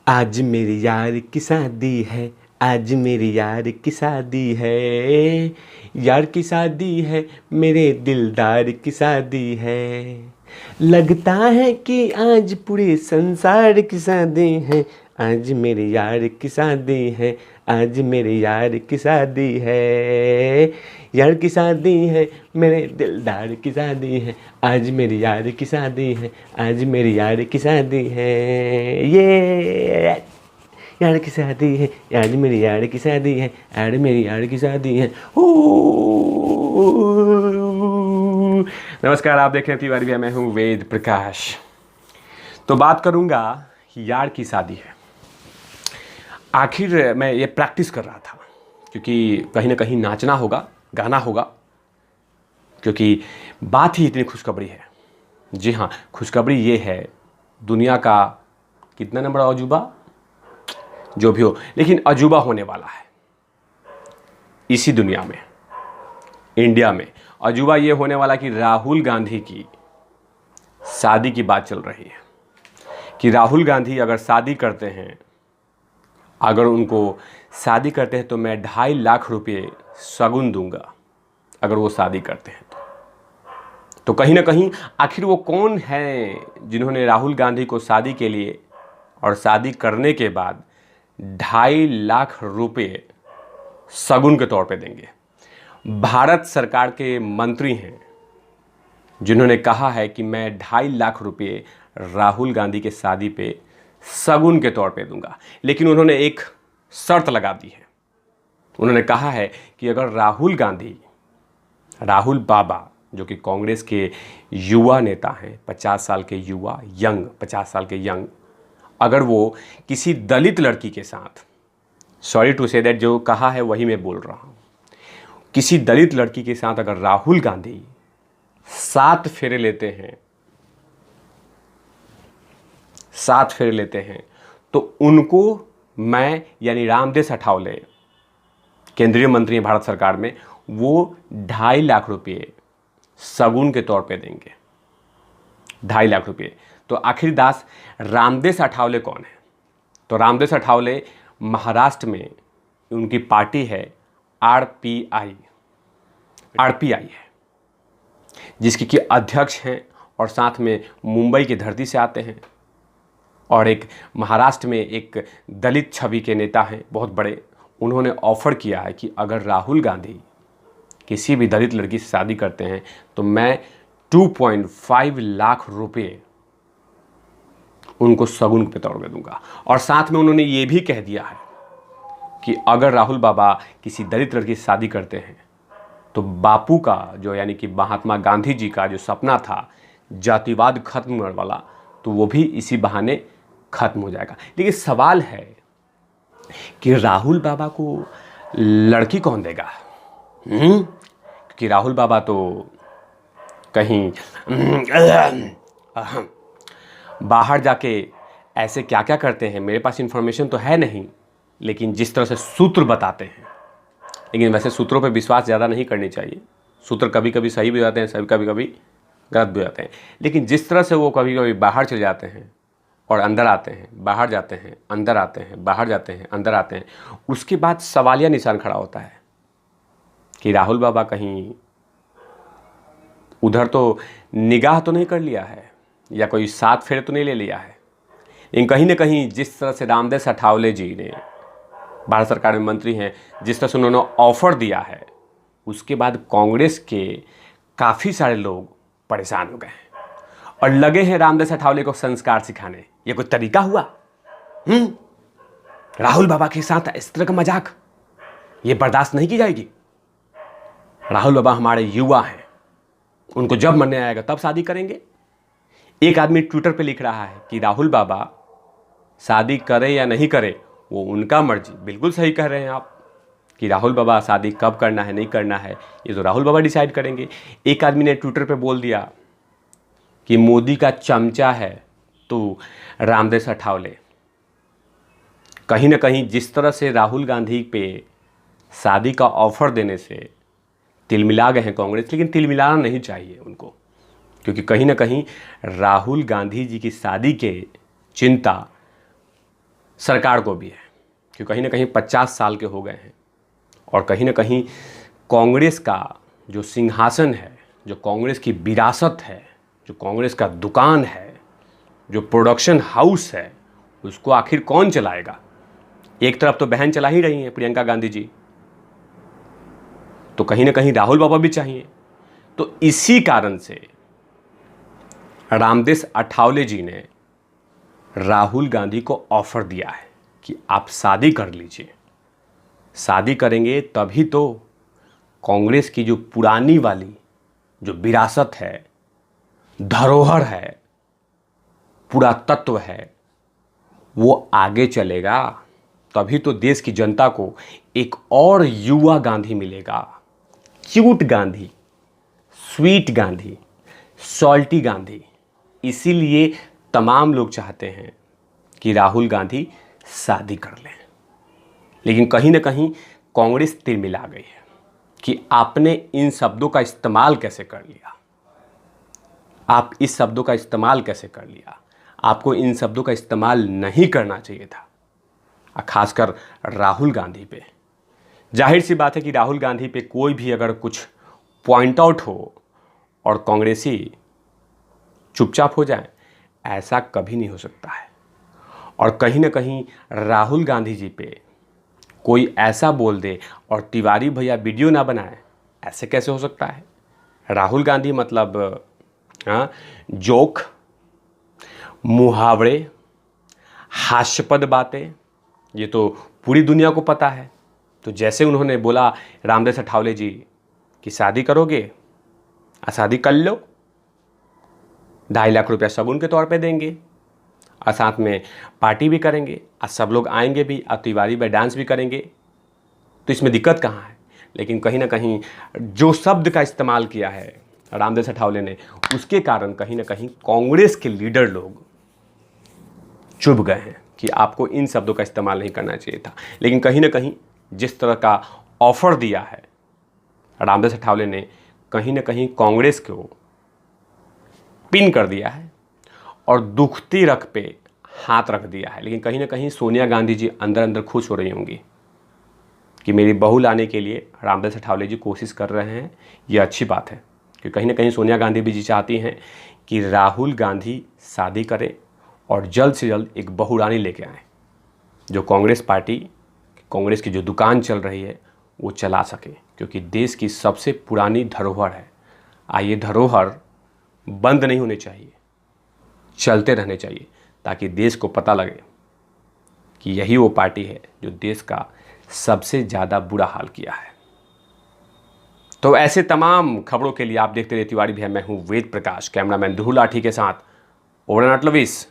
आज मेरी यार की शादी है, आज मेरी यार की शादी है, यार की शादी है, मेरे दिलदार की शादी है। लगता है कि आज पूरे संसार की शादी है, आज मेरे यार की शादी है, आज मेरे यार की शादी है, यार की शादी है, मेरे दिलदार की शादी है, आज मेरी यार की शादी है, आज मेरी यार की शादी है। ये यार की शादी है, आज मेरी यार की शादी है, आज मेरी यार की शादी है। नमस्कार, आप देख रहे हैं तिवारी भैया, मैं हूँ वेद प्रकाश। तो बात करूँगा यार की शादी है। आखिर मैं ये प्रैक्टिस कर रहा था क्योंकि कहीं ना कहीं नाचना होगा, गाना होगा, क्योंकि बात ही इतनी खुशखबरी है। जी हाँ, खुशखबरी ये है, दुनिया का कितना नंबर अजूबा, जो भी हो, लेकिन अजूबा होने वाला है इसी दुनिया में, इंडिया में। अजूबा ये होने वाला कि राहुल गांधी की शादी की बात चल रही है कि राहुल गांधी अगर शादी करते हैं, अगर उनको शादी करते हैं तो मैं 2.5 लाख रुपये शगुन दूंगा, अगर वो शादी करते हैं तो कहीं ना कहीं आखिर वो कौन हैं जिन्होंने राहुल गांधी को शादी के लिए और शादी करने के बाद 2.5 लाख रुपये शगुन के तौर पे देंगे। भारत सरकार के मंत्री हैं जिन्होंने कहा है कि मैं 2.5 लाख रुपये राहुल गांधी के शादी पे शगुन के तौर पे दूंगा, लेकिन उन्होंने एक शर्त लगा दी है। उन्होंने कहा है कि अगर राहुल बाबा जो कि कांग्रेस के युवा नेता हैं, 50 साल के युवा, यंग 50 साल के यंग, अगर वो किसी दलित लड़की के साथ, सॉरी टू से दैट, जो कहा है वही मैं बोल रहा हूँ, किसी दलित लड़की के साथ अगर राहुल गांधी 7 फेरे लेते हैं तो उनको मैं, यानी रामदेस अठावले, केंद्रीय मंत्री हैं भारत सरकार में, वो 2.5 लाख रुपये शगुन के तौर पे देंगे। 2.5 लाख रुपये। तो आखिर दास रामदेस अठावले कौन है? तो रामदेस अठावले महाराष्ट्र में उनकी पार्टी है आरपीआई है, जिसकी कि अध्यक्ष हैं और साथ में मुंबई की धरती से आते हैं, और एक महाराष्ट्र में एक दलित छवि के नेता हैं बहुत बड़े। उन्होंने ऑफर किया है कि अगर राहुल गांधी किसी भी दलित लड़की से शादी करते हैं तो मैं 2.5 लाख रुपये उनको शगुन के तौर पे दूंगा। और साथ में उन्होंने ये भी कह दिया है कि अगर राहुल बाबा किसी दलित लड़की से शादी करते हैं तो बापू का जो, यानी कि महात्मा गांधी जी का जो सपना था जातिवाद खत्म करने वाला, तो वो भी इसी बहाने खत्म हो जाएगा। लेकिन सवाल है कि राहुल बाबा को लड़की कौन देगा? क्योंकि राहुल बाबा तो कहीं बाहर जाके ऐसे क्या क्या करते हैं, मेरे पास इन्फॉर्मेशन तो है नहीं, लेकिन जिस तरह से सूत्र बताते हैं, लेकिन वैसे सूत्रों पे विश्वास ज़्यादा नहीं करनी चाहिए। सूत्र कभी कभी सही भी जाते हैं, कभी कभी गलत भी जाते हैं, लेकिन जिस तरह से वो कभी कभी बाहर चले जाते हैं और अंदर आते हैं, बाहर जाते हैं, अंदर आते हैं, बाहर जाते हैं, अंदर आते हैं, उसके बाद सवालिया निशान खड़ा होता है कि राहुल बाबा कहीं उधर तो निगाह तो नहीं कर लिया है, या कोई 7 फेरे तो नहीं ले लिया है। लेकिन कहीं ना कहीं जिस तरह से रामदेस अठावले जी ने, भारत सरकार में मंत्री हैं, जिस तरह से उन्होंने ऑफर दिया है, उसके बाद कांग्रेस के काफ़ी सारे लोग परेशान हो गए हैं और लगे हैं रामदेस अठावले को संस्कार सिखाने। ये कोई तरीका हुआ? राहुल बाबा के साथ इस तरह का मजाक ये बर्दाश्त नहीं की जाएगी। राहुल बाबा हमारे युवा हैं, उनको जब मन आएगा तब शादी करेंगे। एक आदमी ट्विटर पे लिख रहा है कि राहुल बाबा शादी करे या नहीं करे वो उनका मर्जी। बिल्कुल सही कह रहे हैं आप कि राहुल बाबा शादी कब करना है, नहीं करना है, ये तो राहुल बाबा डिसाइड करेंगे। एक आदमी ने ट्विटर पे बोल दिया कि मोदी का चमचा है तो रामदेस अठावले। कहीं ना कहीं जिस तरह से राहुल गांधी पे शादी का ऑफर देने से तिलमिला गए हैं कांग्रेस, लेकिन तिलमिलाना नहीं चाहिए उनको, क्योंकि कहीं ना कहीं राहुल गांधी जी की शादी के चिंता सरकार को भी है कि कहीं ना कहीं 50 साल के हो गए हैं और कहीं ना कहीं कांग्रेस का जो सिंहासन है, जो कांग्रेस की विरासत है, जो कांग्रेस का दुकान है, जो प्रोडक्शन हाउस है, उसको आखिर कौन चलाएगा। एक तरफ तो बहन चला ही रही हैं प्रियंका गांधी जी, तो कहीं ना कहीं राहुल बाबा भी चाहिए। तो इसी कारण से रामदेव अठावले जी ने राहुल गांधी को ऑफर दिया है कि आप शादी कर लीजिए, शादी करेंगे तभी तो कांग्रेस की जो पुरानी वाली जो विरासत है, धरोहर है, पुरातत्व है, वो आगे चलेगा। तभी तो देश की जनता को एक और युवा गांधी मिलेगा, cute Gandhi, sweet Gandhi, salty Gandhi. इसीलिए तमाम लोग चाहते हैं कि राहुल गांधी शादी कर लें। लेकिन कहीं ना कहीं कांग्रेस तिरमिला गई है कि आपने इन शब्दों का इस्तेमाल कैसे कर लिया, आप इस शब्दों का इस्तेमाल कैसे कर लिया। आपको इन शब्दों का इस्तेमाल नहीं करना चाहिए था, खासकर राहुल गांधी पे। जाहिर सी बात है कि राहुल गांधी पे कोई भी अगर कुछ पॉइंट आउट हो और कांग्रेसी चुपचाप हो जाए, ऐसा कभी नहीं हो सकता है। और कहीं ना कहीं राहुल गांधी जी पे कोई ऐसा बोल दे और तिवारी भैया वीडियो ना बनाए, ऐसे कैसे हो सकता है। राहुल गांधी मतलब जोक, मुहावरे, हास्यपद बातें, ये तो पूरी दुनिया को पता है। तो जैसे उन्होंने बोला रामदेव अठावले जी कि शादी करोगे, शादी कर लो, 2.5 लाख रुपया शगुन के तौर पे देंगे और साथ में पार्टी भी करेंगे और सब लोग आएंगे भी और तिवारी में डांस भी करेंगे, तो इसमें दिक्कत कहाँ है। लेकिन कहीं ना कहीं जो शब्द का इस्तेमाल किया है रामदेव अठावले ने, उसके कारण कहीं ना कहीं कांग्रेस के लीडर लोग चुभ गए हैं कि आपको इन शब्दों का इस्तेमाल नहीं करना चाहिए था। लेकिन कहीं ना कहीं जिस तरह का ऑफर दिया है रामदेव अठावले ने, कहीं ना कहीं कांग्रेस को पिन कर दिया है और दुखती रख पे हाथ रख दिया है। लेकिन कहीं ना कहीं सोनिया गांधी जी अंदर अंदर खुश हो रही होंगी कि मेरी बहू लाने के लिए रामदेव अठावले जी कोशिश कर रहे हैं। ये अच्छी बात है कि कहीं ना कहीं सोनिया गांधी भी जी चाहती हैं कि राहुल गांधी शादी करें और जल्द से जल्द एक बहू रानी लेके आएँ, जो कांग्रेस पार्टी, कांग्रेस की जो दुकान चल रही है वो चला सके। क्योंकि देश की सबसे पुरानी धरोहर है, ये धरोहर बंद नहीं होने चाहिए, चलते रहने चाहिए, ताकि देश को पता लगे कि यही वो पार्टी है जो देश का सबसे ज़्यादा बुरा हाल किया है। तो ऐसे तमाम खबरों के लिए आप देखते रहिए तिवारी भैया। मैं हूँ वेद प्रकाश, कैमरामैन ध्रुव लाठी के साथ। ओवर एंड आउट लविस।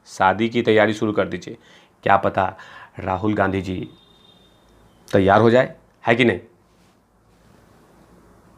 शादी की तैयारी शुरू कर दीजिए, क्या पता राहुल गांधी जी तैयार हो जाए, है कि नहीं।